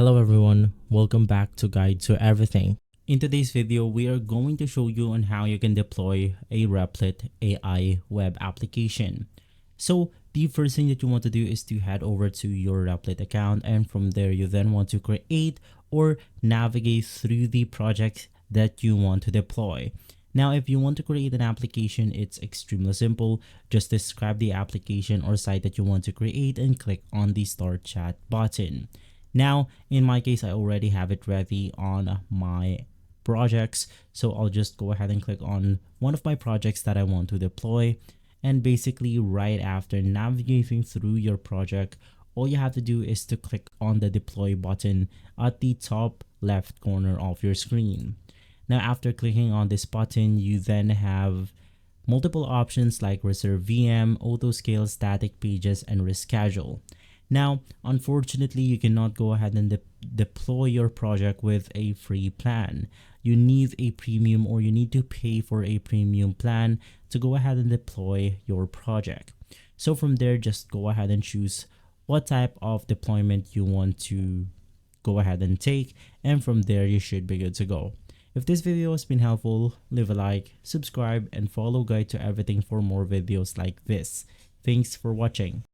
Hello everyone, welcome back to Guide to Everything. In today's video, we are going to show you on how you can deploy a Replit AI web application. So the first thing that you want to do is to head over to your Replit account, and from there you then want to create or navigate through the project that you want to deploy. Now, if you want to create an application, it's extremely simple. Just describe the application or site that you want to create and click on the Start Chat button. Now, in my case, I already have it ready on my projects. So I'll just go ahead and click on one of my projects that I want to deploy. And basically right after navigating through your project, all you have to do is to click on the deploy button at the top left corner of your screen. Now, after clicking on this button, you then have multiple options like reserve VM, auto scale, static pages, and reschedule. Now, unfortunately, you cannot go ahead and deploy your project with a free plan. You need a premium, or you need to pay for a premium plan to go ahead and deploy your project. So from there, just go ahead and choose what type of deployment you want to go ahead and take. And from there, you should be good to go. If this video has been helpful, leave a like, subscribe, and follow Guide to Everything for more videos like this. Thanks for watching.